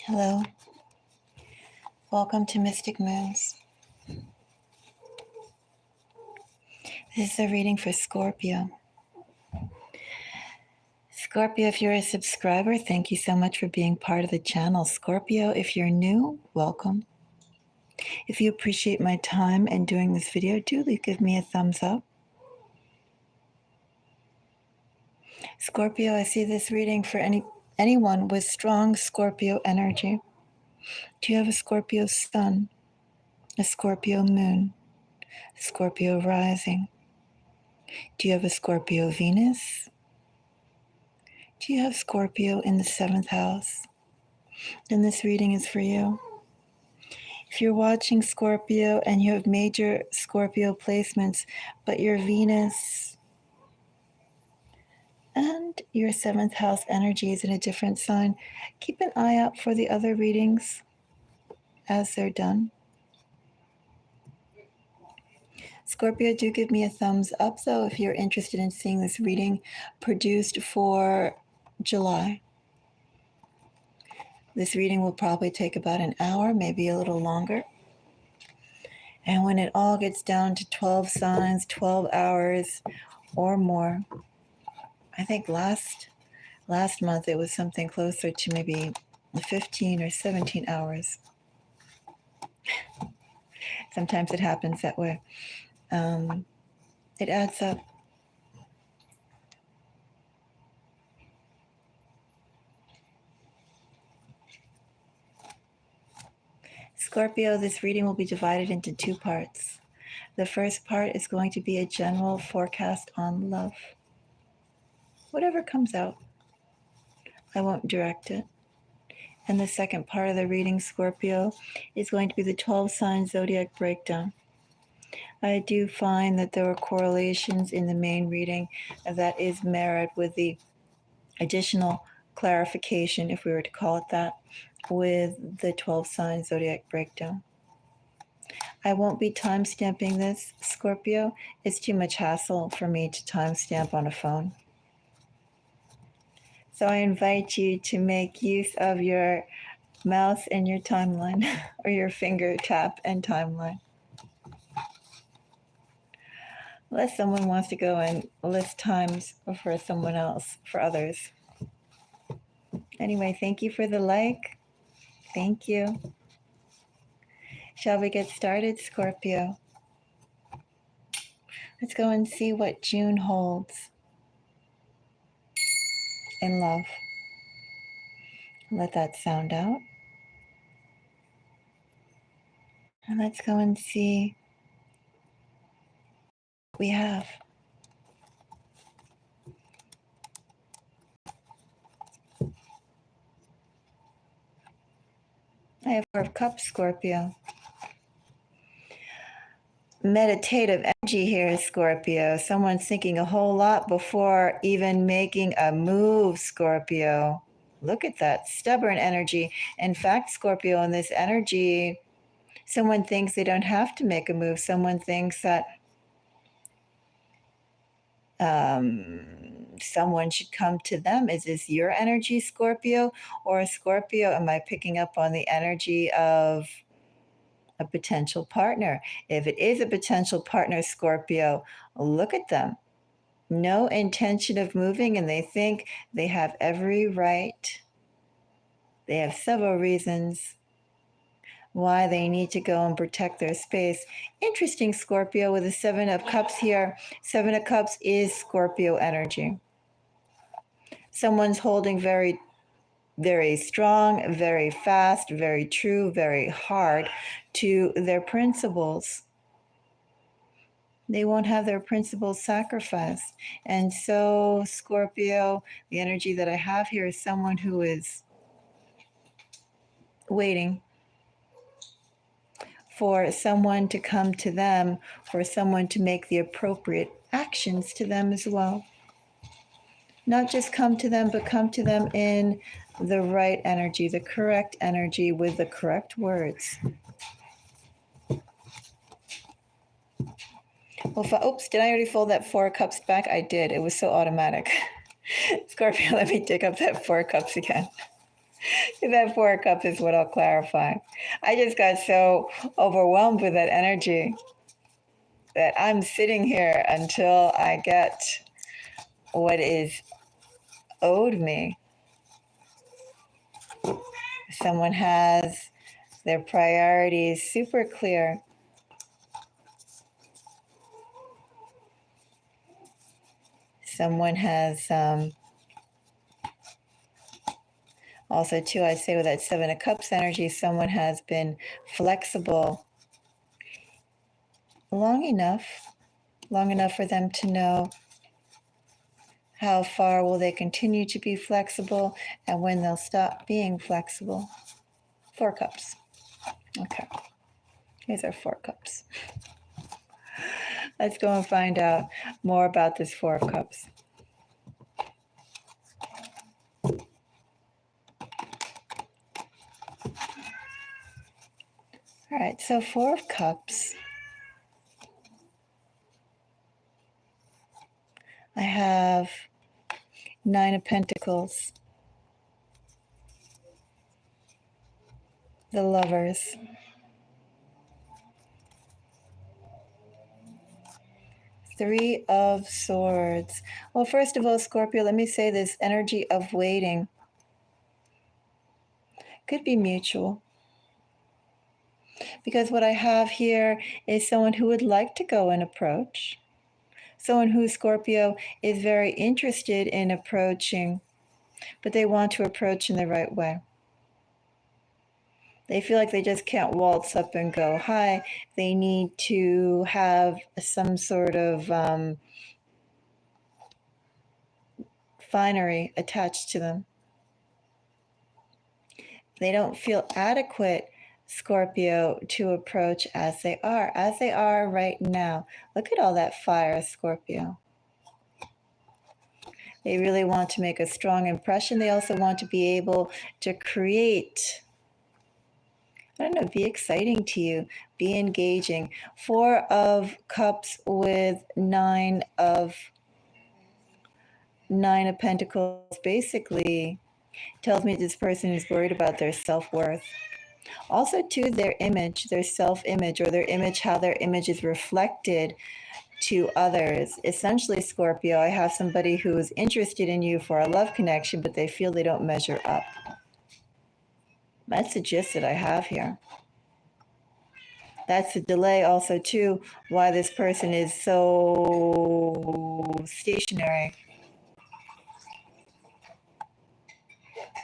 Hello, welcome to Mystic Moons. This is a reading for Scorpio. Scorpio, if you're a subscriber, thank you so much for being part of the channel. Scorpio, if you're new, welcome. If you appreciate my time and doing this video, do give me a thumbs up. Scorpio, I see this reading for anyone with strong Scorpio energy. Do you have a Scorpio sun, a Scorpio moon, a Scorpio rising? Do you have a Scorpio Venus? Do you have Scorpio in the 7th house? Then this reading is for you. If you're watching Scorpio and you have major Scorpio placements, but your Venus and your 7th house energy is in a different sign, keep an eye out for the other readings as they're done. Scorpio, do give me a thumbs up though if you're interested in seeing this reading produced for July. This reading will probably take about an hour, maybe a little longer. And when it all gets down to 12 signs, 12 hours or more, I think last month it was something closer to maybe 15 or 17 hours. Sometimes it happens that way. It adds up. Scorpio, this reading will be divided into 2 parts. The first part is going to be a general forecast on love. Whatever comes out, I won't direct it. And the second part of the reading, Scorpio, is going to be the 12 sign zodiac breakdown. I do find that there are correlations in the main reading that is merit with the additional clarification, if we were to call it that, with the 12 sign zodiac breakdown. I won't be time-stamping this, Scorpio. It's too much hassle for me to time-stamp on a phone. So I invite you to make use of your mouse and your timeline, or your finger tap and timeline. Unless someone wants to go and list times for someone else, for others. Anyway, thank you for the like. Thank you. Shall we get started, Scorpio? Let's go and see what June holds in love. Let that sound out. And let's go and see what we have. I have 4 of Cups, Scorpio. Meditative energy here, Scorpio. Someone's thinking a whole lot before even making a move, Scorpio. Look at that stubborn energy. In fact, Scorpio, in this energy, someone thinks they don't have to make a move. Someone thinks that someone should come to them. Is this your energy, Scorpio? Or Scorpio, am I picking up on the energy of a potential partner? If it is a potential partner, Scorpio, look at them. No intention of moving, and they think they have every right. They have several reasons why they need to go and protect their space. Interesting, Scorpio, with the 7 of Cups here. 7 of Cups is Scorpio energy. Someone's holding very, very strong, very fast, very true, very hard to their principles. They won't have their principles sacrificed. And so, Scorpio, the energy that I have here is someone who is waiting for someone to come to them, for someone to make the appropriate actions to them as well. Not just come to them, but come to them in the right energy, the correct energy with the correct words. Well, oops, did I already fold that 4 of Cups back? I did. It was so automatic. Scorpio, let me dig up that 4 of Cups again. That Four of Cups is what I'll clarify. I just got so overwhelmed with that energy that I'm sitting here until I get what is owed me. Someone has their priorities super clear. Someone has also, too, I say with that Seven of Cups energy, someone has been flexible long enough for them to know how far will they continue to be flexible and when they'll stop being flexible. Four Cups. Okay. Here's our Four Cups. Let's go and find out more about this Four of Cups. All right, so Four of Cups. I have Nine of Pentacles. The Lovers. Three of Swords. Well, first of all, Scorpio, let me say this energy of waiting could be mutual. Because what I have here is someone who would like to go and approach. Someone who, Scorpio, is very interested in approaching, but they want to approach in the right way. They feel like they just can't waltz up and go hi. They need to have some sort of finery attached to them. They don't feel adequate, Scorpio, to approach as they are right now. Look at all that fire, Scorpio. They really want to make a strong impression. They also want to be able to create, I don't know, be exciting to you, be engaging. Four of Cups with Nine of Pentacles basically tells me this person is worried about their self-worth. Also, too, their image, their self-image, or their image, how their image is reflected to others. Essentially, Scorpio, I have somebody who is interested in you for a love connection, but they feel they don't measure up. That's the gist that I have here. That's the delay also, too, why this person is so stationary.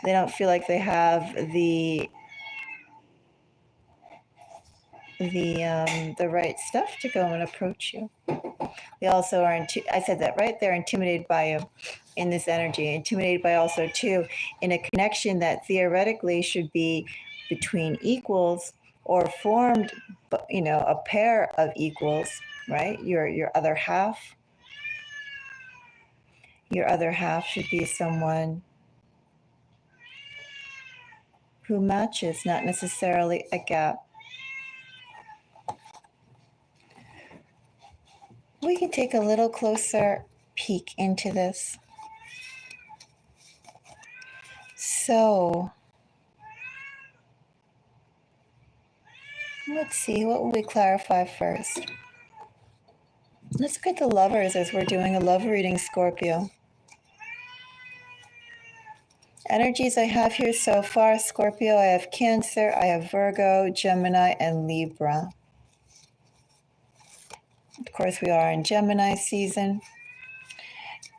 They don't feel like they have the right stuff to go and approach you. They also are, I said that right, they're intimidated by you in this energy, intimidated by also, too, in a connection that theoretically should be between equals or formed, a pair of equals, right? Your other half should be someone who matches, not necessarily a gap. We can take a little closer peek into this. So, let's see, what will we clarify first? Let's look at the Lovers as we're doing a love reading, Scorpio. Energies I have here so far, Scorpio, I have Cancer, I have Virgo, Gemini, and Libra. Of course, we are in Gemini season.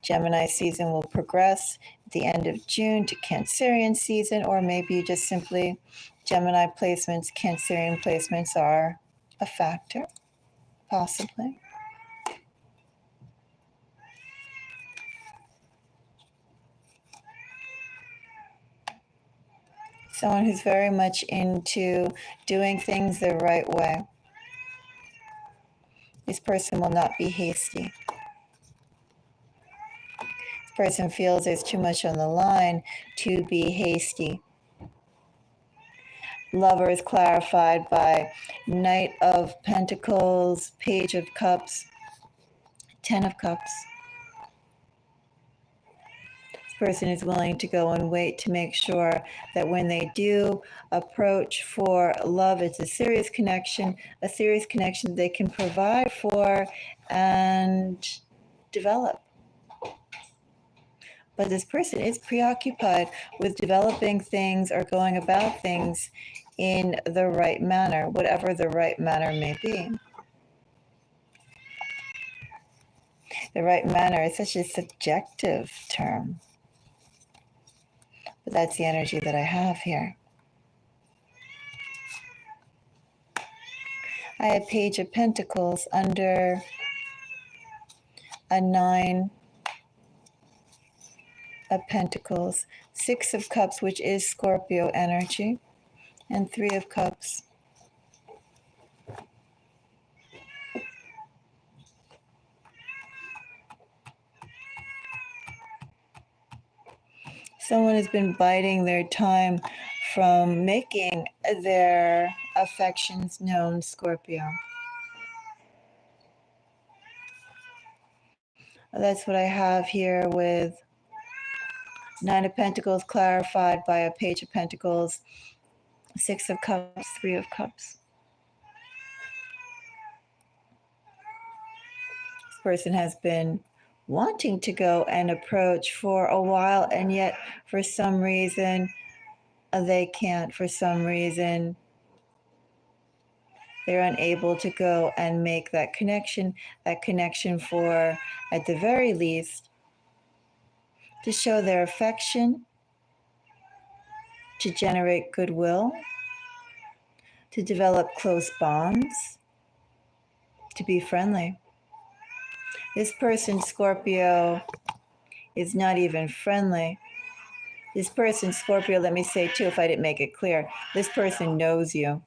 Gemini season will progress at the end of June to Cancerian season, or maybe just simply Gemini placements, Cancerian placements are a factor, possibly. Someone who's very much into doing things the right way. This person will not be hasty. This person feels there's too much on the line to be hasty. Lover is clarified by Knight of Pentacles, Page of Cups, Ten of Cups. This person is willing to go and wait to make sure that when they do approach for love, it's a serious connection they can provide for and develop. But this person is preoccupied with developing things or going about things in the right manner, whatever the right manner may be. The right manner is such a subjective term, but that's the energy that I have here. I have Page of Pentacles under a 9 of Pentacles, 6 of Cups, which is Scorpio energy, and 3 of Cups. Someone has been biding their time from making their affections known, Scorpio. That's what I have here with 9 of Pentacles clarified by a Page of Pentacles, 6 of Cups, 3 of Cups. This person has been wanting to go and approach for a while, and yet for some reason they can't. For some reason they're unable to go and make that connection for, at the very least, to show their affection, to generate goodwill, to develop close bonds, to be friendly. This person, Scorpio, is not even friendly. This person, Scorpio, let me say too, if I didn't make it clear, this person knows you.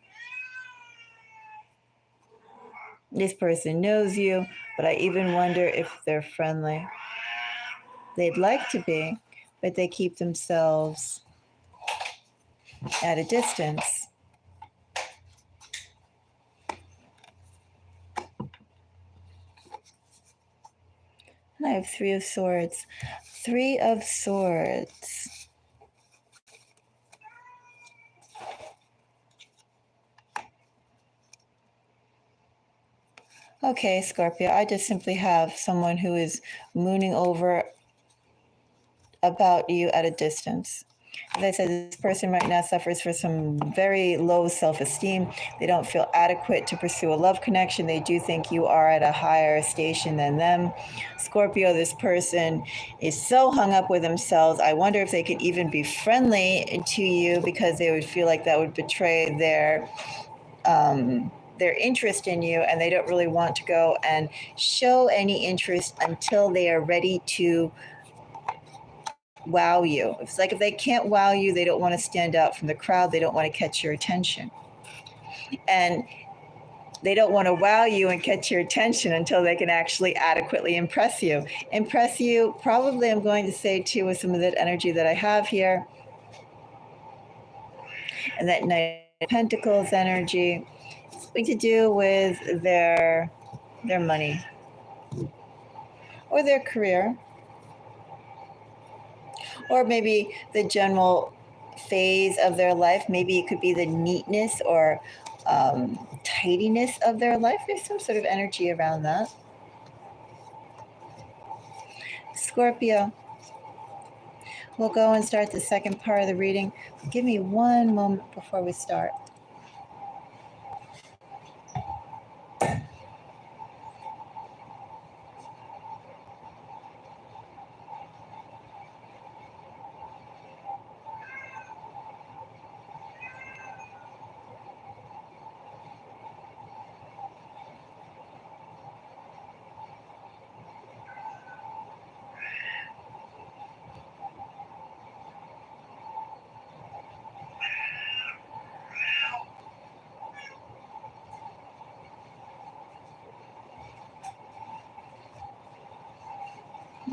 This person knows you, but I even wonder if they're friendly. They'd like to be, but they keep themselves at a distance. And I have 3 of Swords. 3 of Swords. Okay, Scorpio, I just simply have someone who is mooning over about you at a distance. As I said, this person right now suffers from some very low self-esteem. They don't feel adequate to pursue a love connection. They do think you are at a higher station than them. Scorpio, this person is so hung up with themselves. I wonder if they could even be friendly to you, because they would feel like that would betray their interest in you, and they don't really want to go and show any interest until they are ready to wow you. It's like if they can't wow you, they don't want to stand out from the crowd. They don't want to catch your attention. And they don't want to wow you and catch your attention until they can actually adequately impress you. Impress you, probably, I'm going to say too, with some of that energy that I have here. And that Knight of Pentacles energy. Something to do with their money or their career, or maybe the general phase of their life. Maybe it could be the neatness or tidiness of their life. There's some sort of energy around that. Scorpio, we'll go and start the second part of the reading. Give me one moment before we start.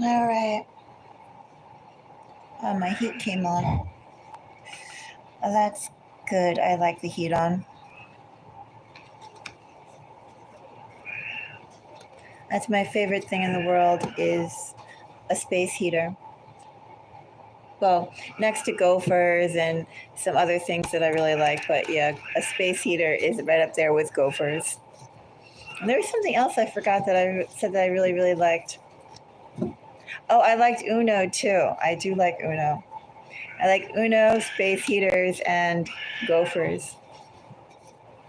All right. My heat came on. That's good. I like the heat on. That's my favorite thing in the world, is a space heater. Well, next to gophers and some other things that I really like. But yeah, a space heater is right up there with gophers. And there was something else I forgot that I said that I really, really liked. Oh, I liked Uno too. I do like Uno. I like Uno, space heaters, and gophers.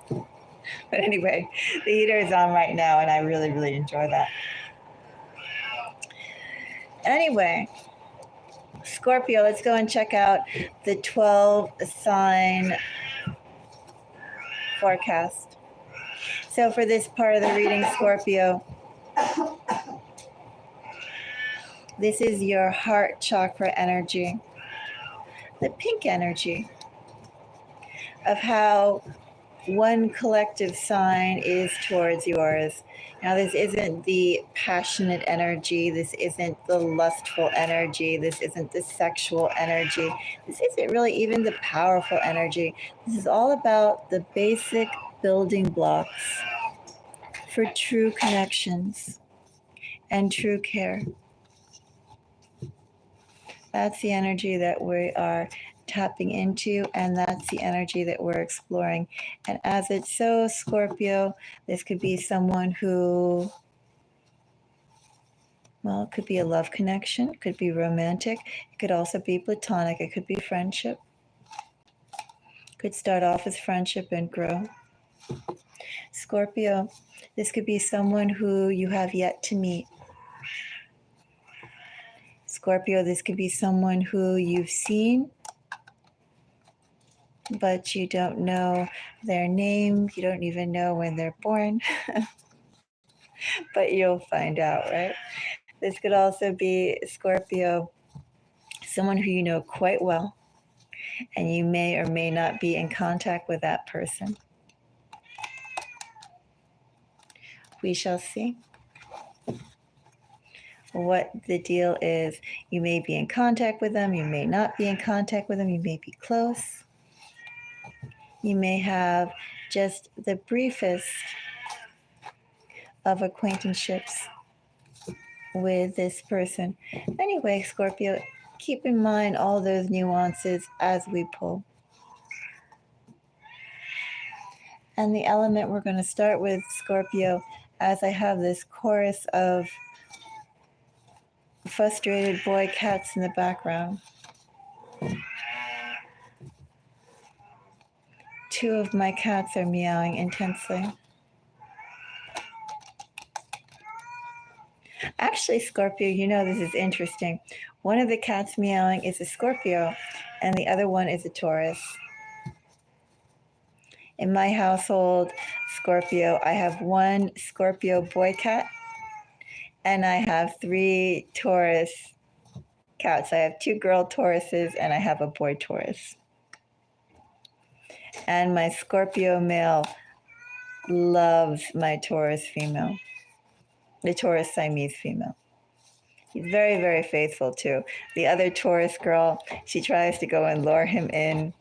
But anyway, the heater is on right now, and I really, really enjoy that. Anyway, Scorpio, let's go and check out the 12 sign forecast. So for this part of the reading, Scorpio, this is your heart chakra energy, the pink energy of how one collective sign is towards yours. Now, this isn't the passionate energy. This isn't the lustful energy. This isn't the sexual energy. This isn't really even the powerful energy. This is all about the basic building blocks for true connections and true care. That's the energy that we are tapping into, and that's the energy that we're exploring. And as it's so, Scorpio, this could be someone who, well, it could be a love connection, it could be romantic, it could also be platonic, it could be friendship. It could start off as friendship and grow. Scorpio, this could be someone who you have yet to meet. Scorpio, this could be someone who you've seen, but you don't know their name. You don't even know when they're born, but you'll find out, right? This could also be, Scorpio, someone who you know quite well, and you may or may not be in contact with that person. We shall see what the deal is. You may be in contact with them, you may not be in contact with them, you may be close. You may have just the briefest of acquaintanceships with this person. Anyway, Scorpio, keep in mind all those nuances as we pull. And the element we're going to start with, Scorpio, as I have this chorus of frustrated boy cats in the background. Two of my cats are meowing intensely. Actually, Scorpio, you know this is interesting. One of the cats meowing is a Scorpio, and the other one is a Taurus. In my household, Scorpio, I have one Scorpio boy cat, and I have 3 Taurus cats. I have 2 girl Tauruses, and I have a boy Taurus. And my Scorpio male loves my Taurus female, the Taurus Siamese female. He's very, very faithful too. The other Taurus girl, she tries to go and lure him in.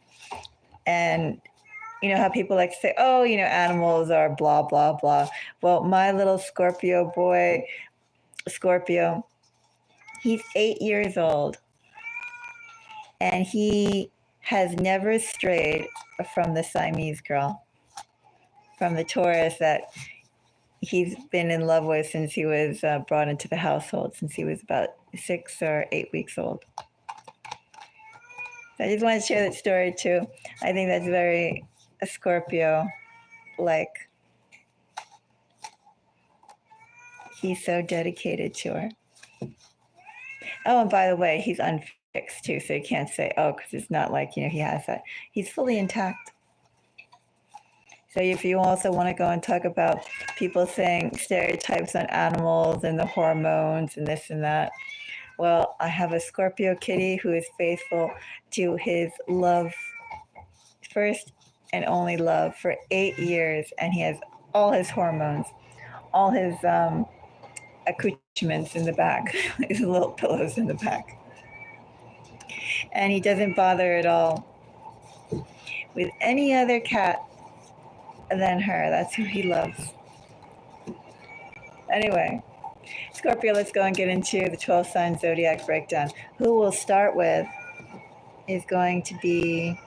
And you know how people like to say, oh, you know, animals are blah, blah, blah. Well, my little Scorpio boy, Scorpio, he's 8 years old. And he has never strayed from the Siamese girl, from the Taurus that he's been in love with since he was brought into the household, since he was about 6 or 8 weeks old. So I just want to share that story too. I think that's very Scorpio-like. He's so dedicated to her. Oh, and by the way, he's unfixed too, so you can't say, oh, because it's not like, you know, he has that. He's fully intact. So if you also want to go and talk about people saying stereotypes on animals and the hormones and this and that, well, I have a Scorpio kitty who is faithful to his love, first and only love, for 8 years, and he has all his hormones, all his accoutrements in the back, his little pillows in the back. And he doesn't bother at all with any other cat than her. That's who he loves. Anyway, Scorpio, let's go and get into the 12 sign zodiac breakdown. Who we'll start with is going to be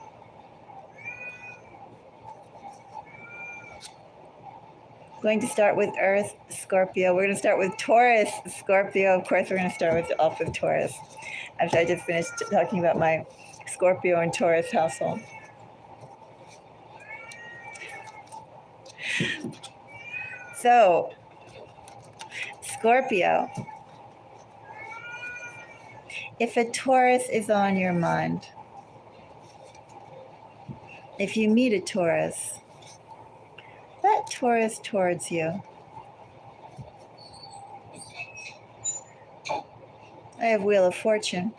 going to start with Earth, Scorpio. We're going to start with Taurus, Scorpio. Of course, we're going to start off with Taurus. After I just finished talking about my Scorpio and Taurus household. So, Scorpio, if a Taurus is on your mind, if you meet a Taurus, that Taurus towards you. I have Wheel of Fortune.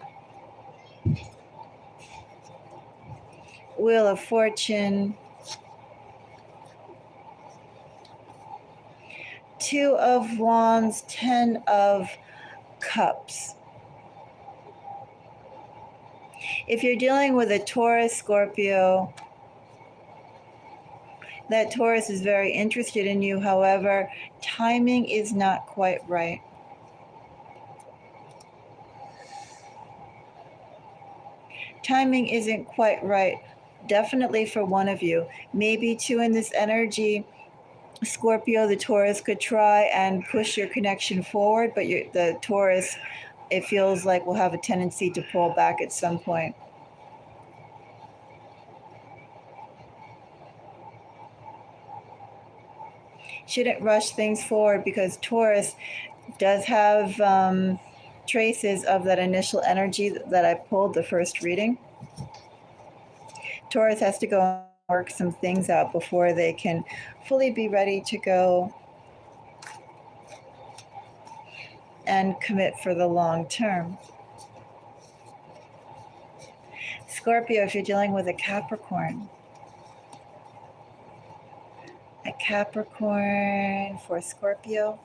Wheel of Fortune. Two of Wands, 10 of Cups. If you're dealing with a Taurus, Scorpio, that Taurus is very interested in you. However, timing is not quite right. Timing isn't quite right, definitely for one of you. Maybe two in this energy. Scorpio, the Taurus could try and push your connection forward, but the Taurus, it feels like, will have a tendency to pull back at some point. Shouldn't rush things forward because Taurus does have traces of that initial energy that I pulled the first reading. Taurus has to go and work some things out before they can fully be ready to go and commit for the long term. Scorpio, if you're dealing with a Capricorn for Scorpio.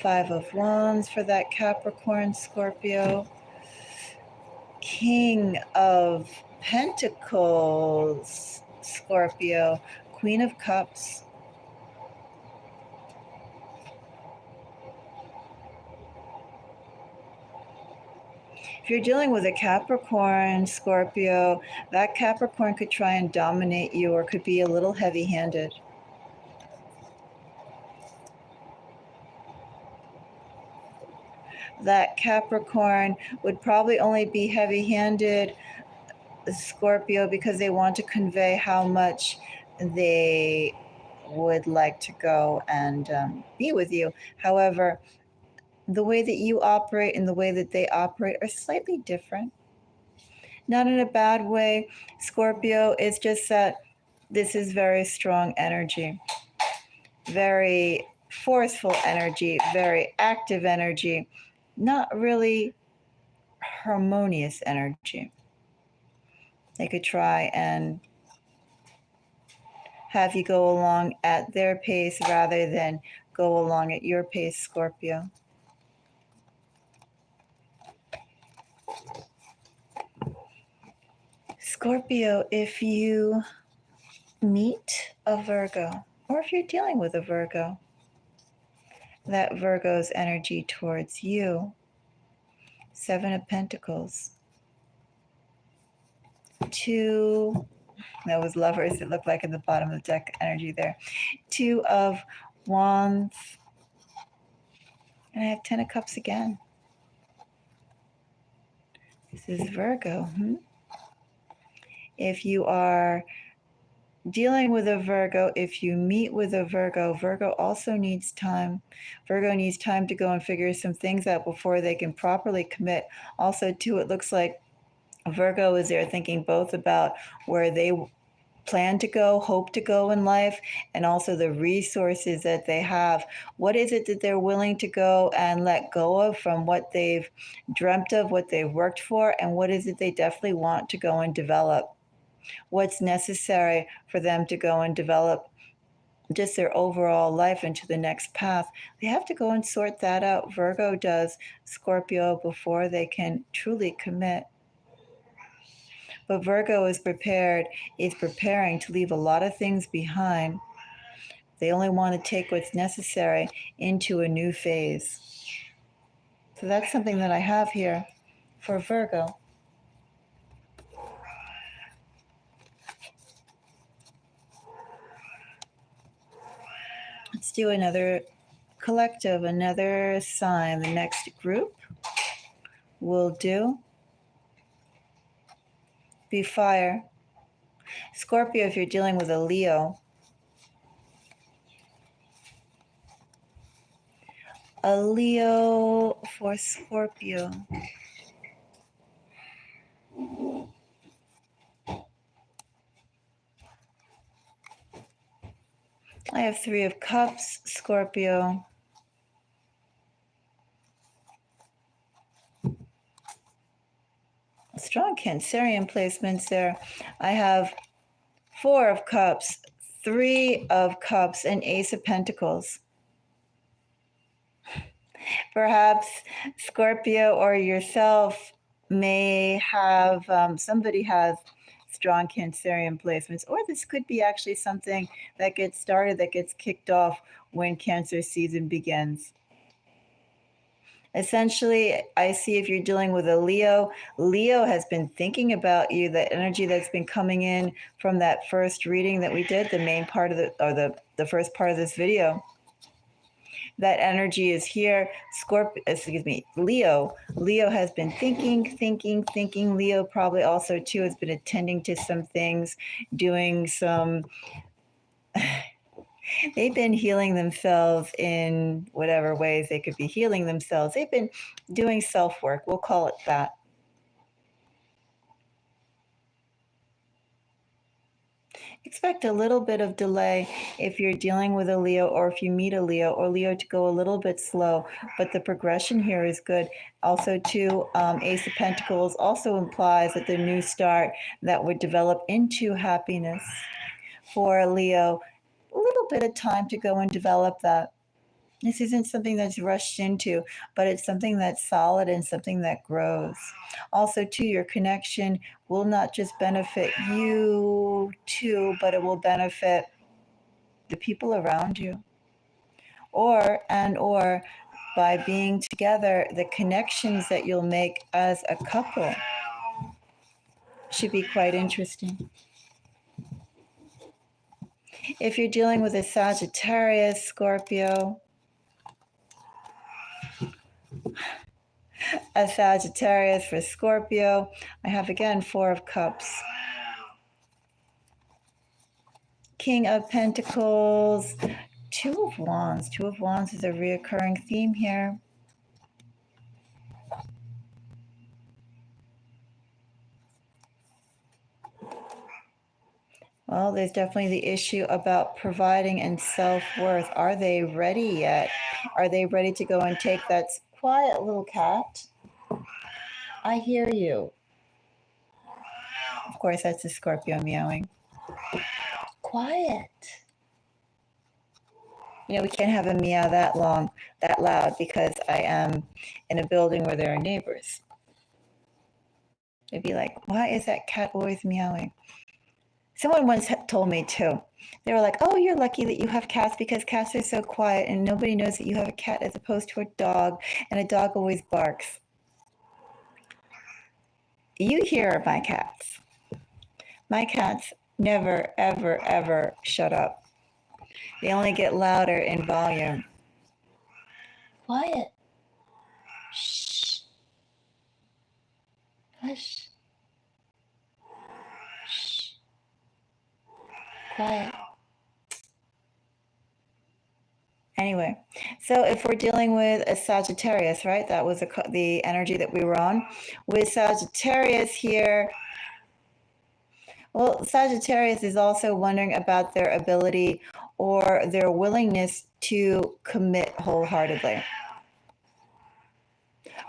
5 of Wands for that Capricorn, Scorpio. King of Pentacles, Scorpio. Queen of Cups. If you're dealing with a Capricorn, Scorpio, that Capricorn could try and dominate you or could be a little heavy-handed. That Capricorn would probably only be heavy-handed, Scorpio, because they want to convey how much they would like to go and be with you. However, the way that you operate and the way that they operate are slightly different. Not in a bad way, Scorpio. It's just that this is very strong energy, very forceful energy, very active energy, not really harmonious energy. They could try and have you go along at their pace rather than go along at your pace, Scorpio. Scorpio, if you meet a Virgo, or if you're dealing with a Virgo, that Virgo's energy towards you. 7 of Pentacles. 2, that was Lovers, it looked like at the bottom of the deck energy there. 2 of Wands. And I have 10 of Cups again. This is Virgo. If you are dealing with a Virgo, if you meet with a Virgo, Virgo also needs time. Virgo needs time to go and figure some things out before they can properly commit. Also, too, it looks like Virgo is there thinking both about where they plan to go, hope to go in life, and also the resources that they have. What is it that they're willing to go and let go of from what they've dreamt of, what they've worked for, and what is it they definitely want to go and develop? What's necessary for them to go and develop just their overall life into the next path. They have to go and sort that out. Virgo does, Scorpio, before they can truly commit. But Virgo is preparing to leave a lot of things behind. They only want to take what's necessary into a new phase. So that's something that I have here. for Virgo. Let's do another collective, another sign. The next group will do be fire. Scorpio, if you're dealing with a Leo. A Leo for Scorpio. I have 3 of Cups, Scorpio. Strong Cancerian placements there. I have 4 of Cups, 3 of Cups, and Ace of Pentacles. Perhaps Scorpio or yourself may have, somebody has strong Cancerian placements, or this could be actually something that gets started, that gets kicked off when Cancer season begins. Essentially, I see if you're dealing with a Leo, Leo has been thinking about you, the energy that's been coming in from that first reading that we did, the main part of the first part of this video. That energy is here. Leo. Leo has been thinking. Leo probably also too has been attending to some things, doing some they've been healing themselves in whatever ways they could be healing themselves. They've been doing self-work. We'll call it that. Expect a little bit of delay if you're dealing with a Leo, or if you meet a Leo, or Leo to go a little bit slow, but the progression here is good. Also too, Ace of Pentacles also implies that the new start that would develop into happiness for a Leo. A little bit of time to go and develop that. This isn't something that's rushed into, but it's something that's solid and something that grows. Also, too, your connection will not just benefit you too, but it will benefit the people around you. Or by being together, the connections that you'll make as a couple should be quite interesting. If you're dealing with a Sagittarius, Scorpio, a Sagittarius for Scorpio, I have again 4 of Cups. King of Pentacles, 2 of Wands. 2 of Wands is a reoccurring theme here. Well, there's definitely the issue about providing and self-worth. Are they ready yet? Are they ready to go and take that quiet little cat? I hear you. Of course, that's the Scorpio meowing. Quiet. You know, we can't have a meow that loud, because I am in a building where there are neighbors. They'd be like, why is that cat always meowing? Someone once told me too. They were like, oh, you're lucky that you have cats, because cats are so quiet and nobody knows that you have a cat, as opposed to a dog, and a dog always barks. You hear my cats. My cats never, ever, ever shut up. They only get louder in volume. Quiet. Shh. Hush. Shh. Quiet. Anyway, so if we're dealing with a Sagittarius, right? That was the energy that we were on. With Sagittarius here, well, Sagittarius is also wondering about their ability or their willingness to commit wholeheartedly.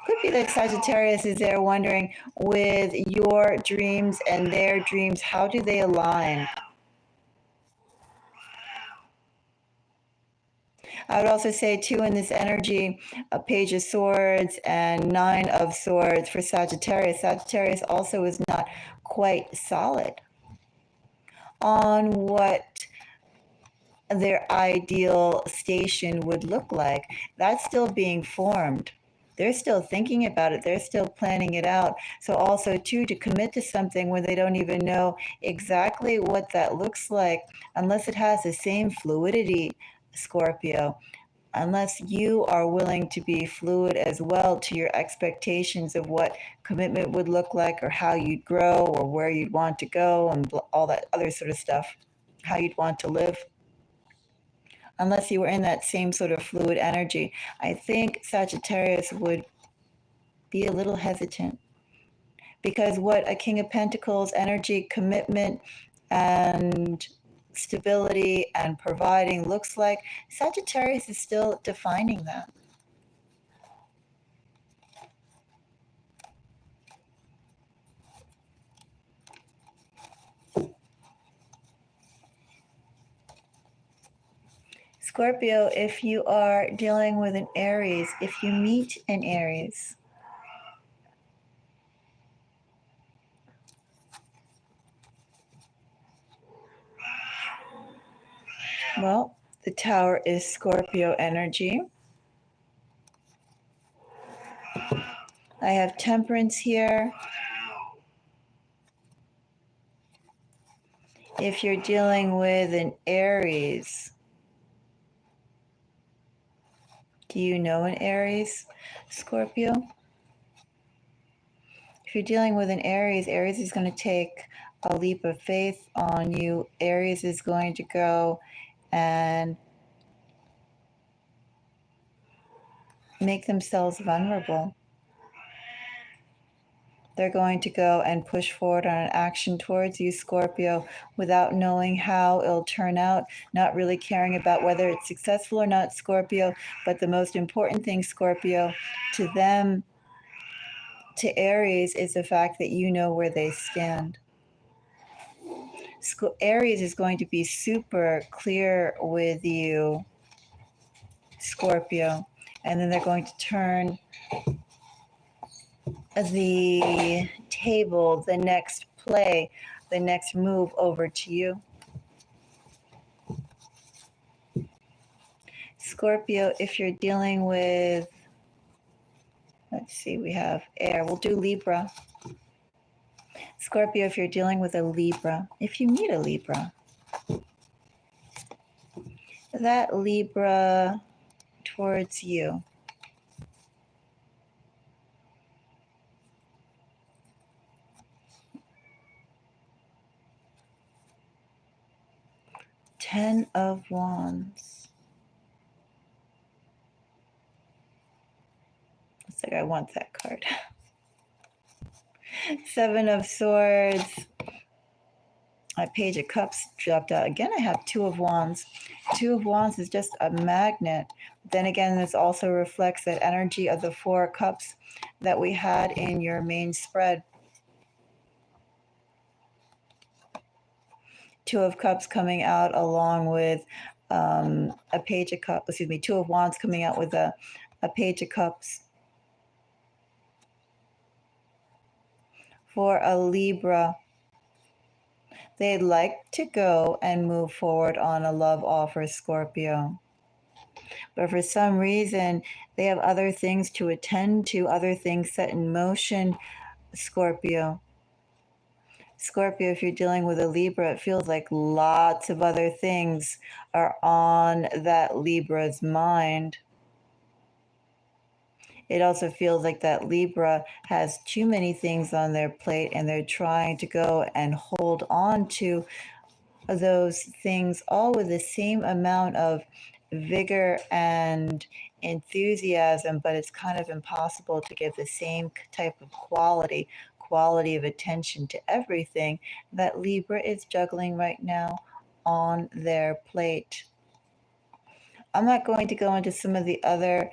Could be that Sagittarius is there wondering, with your dreams and their dreams, how do they align? I would also say, too, in this energy, a Page of Swords and 9 of Swords for Sagittarius. Sagittarius also is not quite solid on what their ideal station would look like. That's still being formed. They're still thinking about it. They're still planning it out. So also too, to commit to something when they don't even know exactly what that looks like, unless it has the same fluidity, Scorpio, unless you are willing to be fluid as well to your expectations of what commitment would look like, or how you'd grow, or where you'd want to go, and all that other sort of stuff, how you'd want to live. Unless you were in that same sort of fluid energy, I think Sagittarius would be a little hesitant, because what a King of Pentacles energy, commitment and stability and providing looks like, Sagittarius is still defining that. Scorpio, if you are dealing with an Aries, if you meet an Aries, well, the Tower is Scorpio energy. I have Temperance here. If you're dealing with an Aries, do you know an Aries, Scorpio? If you're dealing with an Aries, Aries is going to take a leap of faith on you. Aries is going to go and make themselves vulnerable. They're going to go and push forward on an action towards you, Scorpio, without knowing how it'll turn out, not really caring about whether it's successful or not, Scorpio. But the most important thing, Scorpio, to them, to Aries, is the fact that you know where they stand. Aries is going to be super clear with you, Scorpio, and then they're going to turn the table, the next play, the next move over to you. Scorpio, if you're dealing with, let's see, we have air. We'll do Libra. Scorpio, if you're dealing with a Libra, if you meet a Libra, that Libra towards you, Ten of Wands. Looks like I want that card. Seven of Swords. My Page of Cups dropped out. Again, I have Two of Wands. Two of Wands is just a magnet. Then again, this also reflects that energy of the Four of Cups that we had in your main spread. Two of Cups coming out along with a Page of Cups, excuse me, Two of Wands coming out with a Page of Cups. For a Libra, they'd like to go and move forward on a love offer, Scorpio. But for some reason, they have other things to attend to, other things set in motion, Scorpio. Scorpio, if you're dealing with a Libra, it feels like lots of other things are on that Libra's mind. It also feels like that Libra has too many things on their plate, and they're trying to go and hold on to those things all with the same amount of vigor and enthusiasm, but it's kind of impossible to give the same type of quality of attention to everything that Libra is juggling right now on their plate. I'm not going to go into some of the other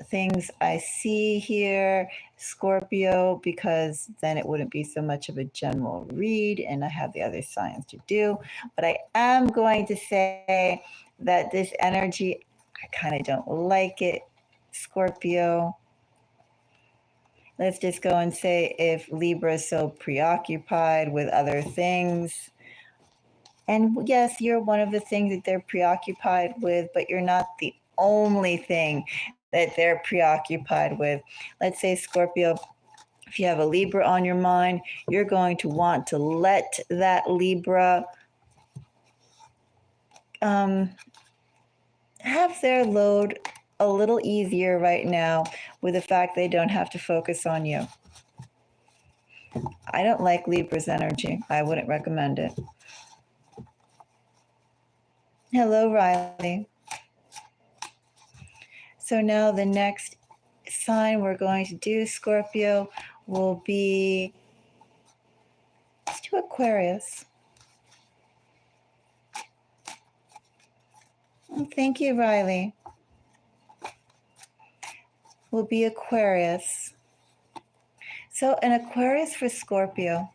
things I see here, Scorpio, because then it wouldn't be so much of a general read, and I have the other signs to do. But I am going to say that this energy, I kind of don't like it, Scorpio. Let's just go and say, if Libra is so preoccupied with other things, and yes, you're one of the things that they're preoccupied with, but you're not the only thing that they're preoccupied with. Let's say, Scorpio, if you have a Libra on your mind, you're going to want to let that Libra have their load a little easier right now with the fact they don't have to focus on you. I don't like Libra's energy. I wouldn't recommend it. Hello, Riley. So now the next sign we're going to do, Scorpio, will be, let's do Aquarius. Thank you, Riley. Will be Aquarius. So an Aquarius for Scorpio.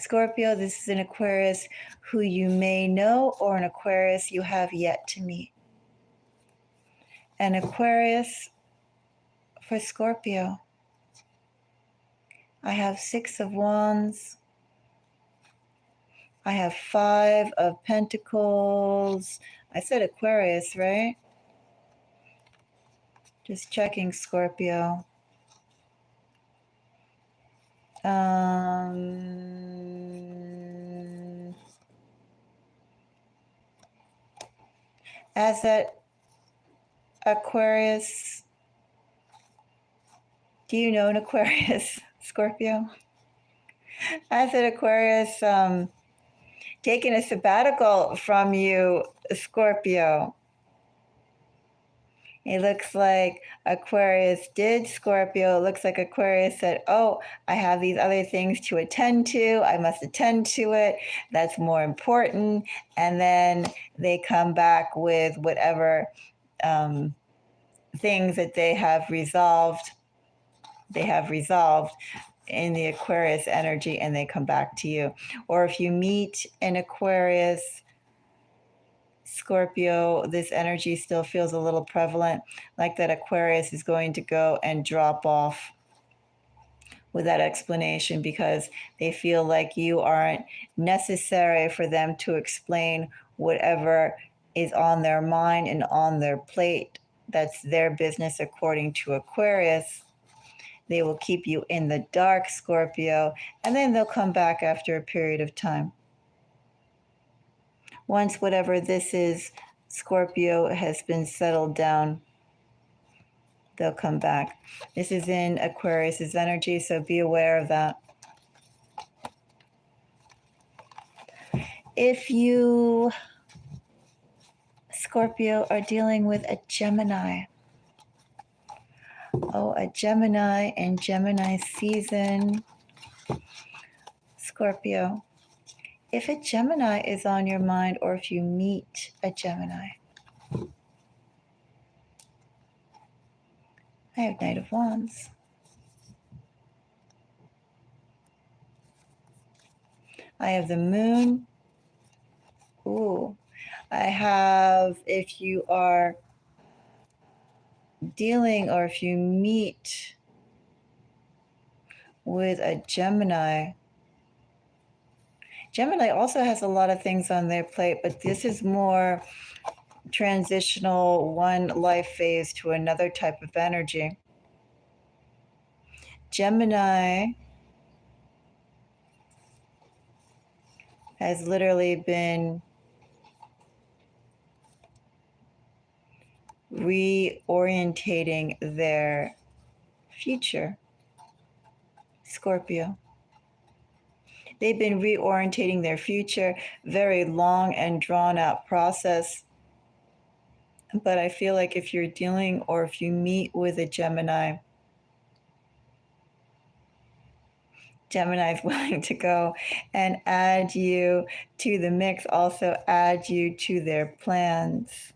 Scorpio, this is an Aquarius who you may know or an Aquarius you have yet to meet. An Aquarius for Scorpio. I have 6 of Wands. I have 5 of Pentacles. I said Aquarius, right? Just checking, Scorpio. As that Aquarius, do you know an Aquarius, Scorpio? As that Aquarius, taking a sabbatical from you, Scorpio. It looks like Aquarius did, Scorpio. It looks like Aquarius said, oh, I have these other things to attend to. I must attend to it. That's more important. And then they come back with whatever things that they have resolved. They have resolved in the Aquarius energy, and they come back to you. Or if you meet an Aquarius, Scorpio, this energy still feels a little prevalent, like that Aquarius is going to go and drop off with that explanation because they feel like you aren't necessary for them to explain whatever is on their mind and on their plate. That's their business according to Aquarius. They will keep you in the dark, Scorpio, and then they'll come back after a period of time. Once whatever this is, Scorpio, has been settled down, they'll come back. This is in Aquarius's energy, so be aware of that. If you, Scorpio, are dealing with a Gemini, a Gemini and Gemini season, Scorpio, if a Gemini is on your mind or if you meet a Gemini, I have Knight of Wands. I have the Moon. Ooh. I have, if you are dealing or if you meet with a Gemini, Gemini also has a lot of things on their plate, but this is more transitional, one life phase to another type of energy. Gemini has literally been reorientating their future, Scorpio. They've been reorientating their future, very long and drawn out process. But I feel like if you're dealing or if you meet with a Gemini, Gemini is willing to go and add you to the mix, also add you to their plans.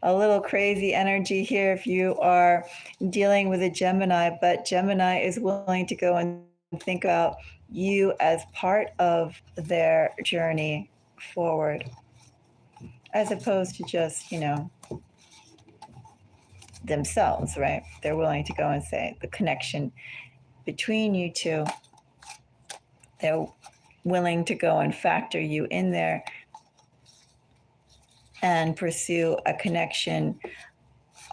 A little crazy energy here if you are dealing with a Gemini, but Gemini is willing to go and think about you as part of their journey forward, as opposed to just, themselves, right? They're willing to go and say the connection between you two. They're willing to go and factor you in there. and pursue a connection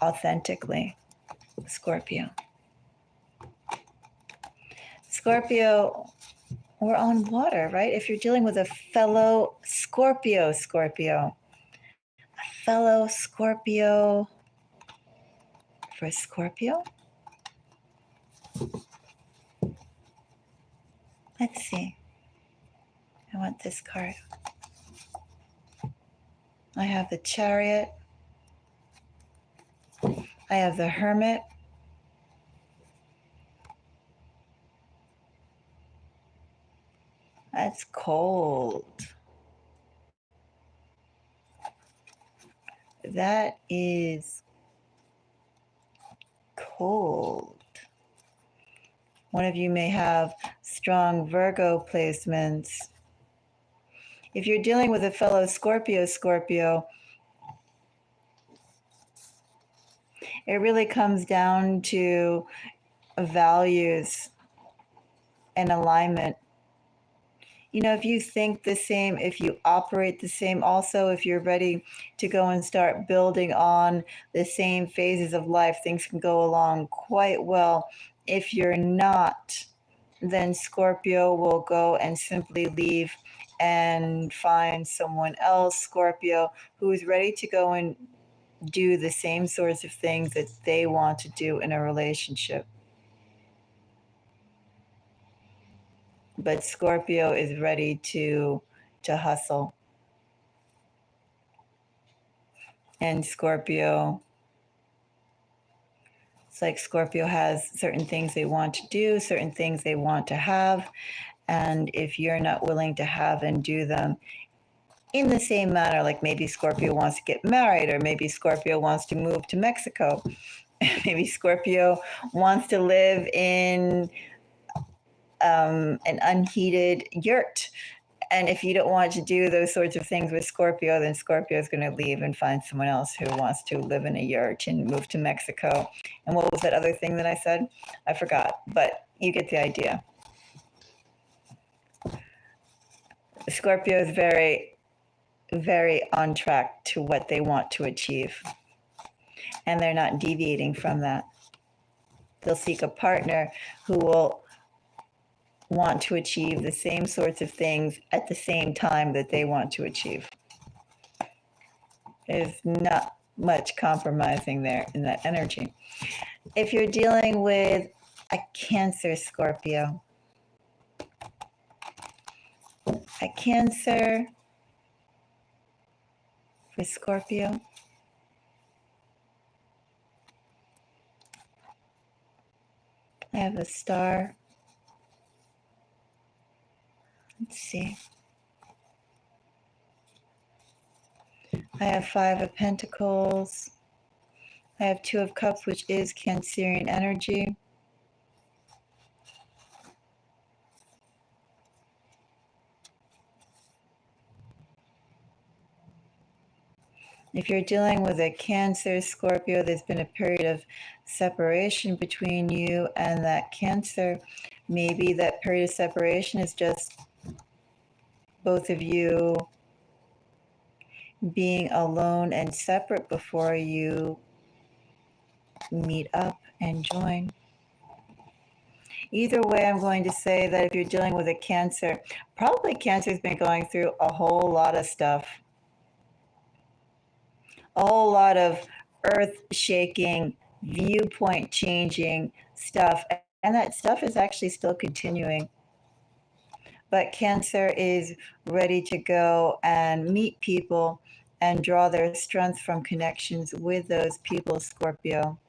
authentically, Scorpio. Scorpio, we're on water, right? If you're dealing with a fellow Scorpio, fellow Scorpio for Scorpio. Let's see. I want this card. I have the Chariot. I have the Hermit. That's cold. That is cold. One of you may have strong Virgo placements. If you're dealing with a fellow Scorpio, it really comes down to values and alignment. You know, if you think the same, if you operate the same, also if you're ready to go and start building on the same phases of life, things can go along quite well. If you're not, then Scorpio will go and simply leave and find someone else, Scorpio, who is ready to go and do the same sorts of things that they want to do in a relationship. But Scorpio is ready to hustle. And Scorpio, it's like Scorpio has certain things they want to do, certain things they want to have. And if you're not willing to have and do them in the same manner, like maybe Scorpio wants to get married, or maybe Scorpio wants to move to Mexico, maybe Scorpio wants to live in an unheated yurt. And if you don't want to do those sorts of things with Scorpio, then Scorpio is going to leave and find someone else who wants to live in a yurt and move to Mexico. And what was that other thing that I said? I forgot, but you get the idea. Scorpio is very, very on track to what they want to achieve. And they're not deviating from that. They'll seek a partner who will want to achieve the same sorts of things at the same time that they want to achieve. There's not much compromising there in that energy. If you're dealing with a Cancer Scorpio, a Cancer for Scorpio, I have a star. Let's see. I have 5 of Pentacles. I have 2 of Cups, which is Cancerian energy. If you're dealing with a Cancer Scorpio, there's been a period of separation between you and that Cancer. Maybe that period of separation is just both of you being alone and separate before you meet up and join. Either way, I'm going to say that if you're dealing with a Cancer, probably Cancer has been going through a whole lot of stuff. A whole lot of earth-shaking, viewpoint-changing stuff. And that stuff is actually still continuing. But Cancer is ready to go and meet people and draw their strength from connections with those people, Scorpio.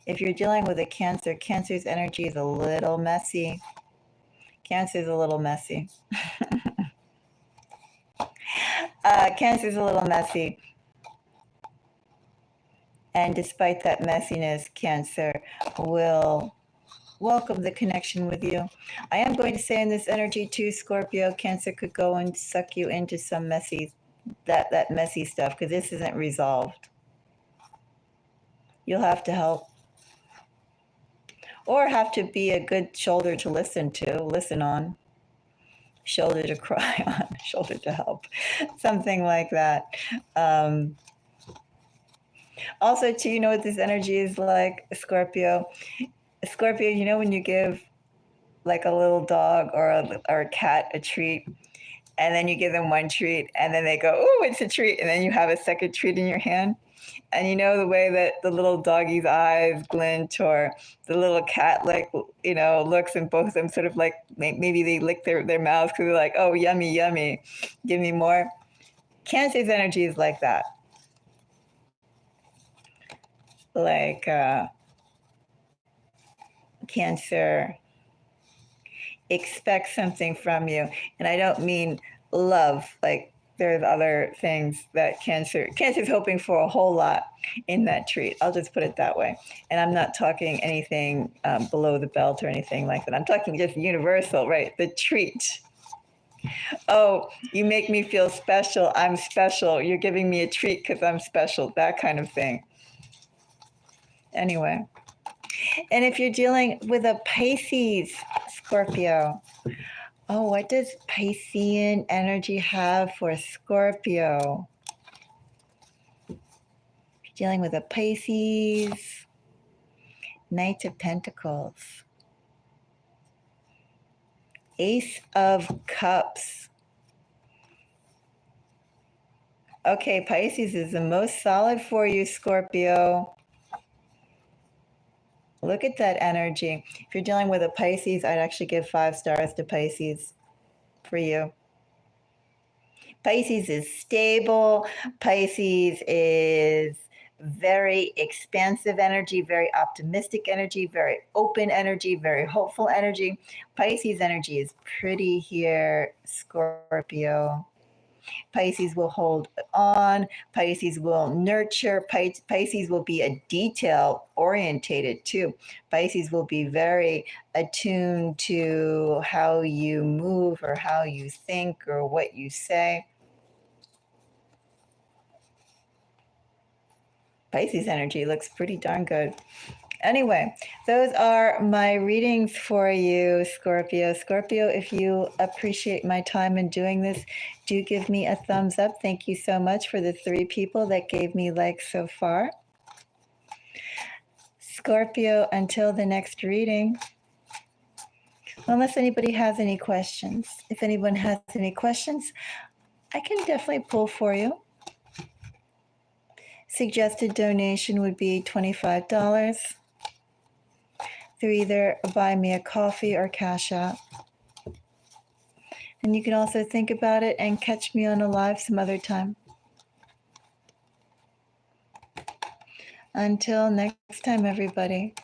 If you're dealing with a Cancer, Cancer's energy is a little messy. Cancer's a little messy. Cancer's a little messy. And despite that messiness, Cancer will welcome the connection with you. I am going to say in this energy too, Scorpio, Cancer could go and suck you into some messy, that messy stuff, because this isn't resolved. You'll have to help. Or have to be a good shoulder to listen on. shoulder to cry on, shoulder to help, something like that. Also, too, you know what this energy is like, Scorpio? Scorpio, you know when you give like a little dog or a cat a treat, and then you give them one treat, and then they go, "Oh, it's a treat," and then you have a second treat in your hand. And you know the way that the little doggy's eyes glint, or the little cat, like, looks, and both of them sort of like maybe they lick their mouths because they're like, "Oh, yummy, yummy, give me more." Cancer's energy is like that. Like Cancer expects something from you, and I don't mean love. Like, there's other things that Cancer's hoping for a whole lot in that treat. I'll just put it that way. And I'm not talking anything below the belt or anything like that. I'm talking just universal, right? The treat. Oh, you make me feel special. I'm special. You're giving me a treat because I'm special. That kind of thing. Anyway. And if you're dealing with a Pisces, Scorpio, oh, what does Piscean energy have for Scorpio? Dealing with a Pisces, Knight of Pentacles, Ace of Cups. Okay, Pisces is the most solid for you, Scorpio. Look at that energy. If you're dealing with a Pisces, I'd actually give 5 stars to Pisces for you. Pisces is stable. Pisces is very expansive energy, very optimistic energy, very open energy, very hopeful energy. Pisces energy is pretty here, Scorpio. Pisces will hold on. Pisces will nurture. Pisces will be a detail orientated too. Pisces will be very attuned to how you move or how you think or what you say. Pisces energy looks pretty darn good. Anyway, those are my readings for you, Scorpio. Scorpio, if you appreciate my time in doing this, do give me a thumbs up. Thank you so much for the 3 people that gave me likes so far. Scorpio, until the next reading, unless anybody has any questions. If anyone has any questions, I can definitely pull for you. Suggested donation would be $25 through either Buy Me a Coffee or Cash App. And you can also think about it and catch me on a live some other time. Until next time, everybody.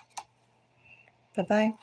Bye-bye.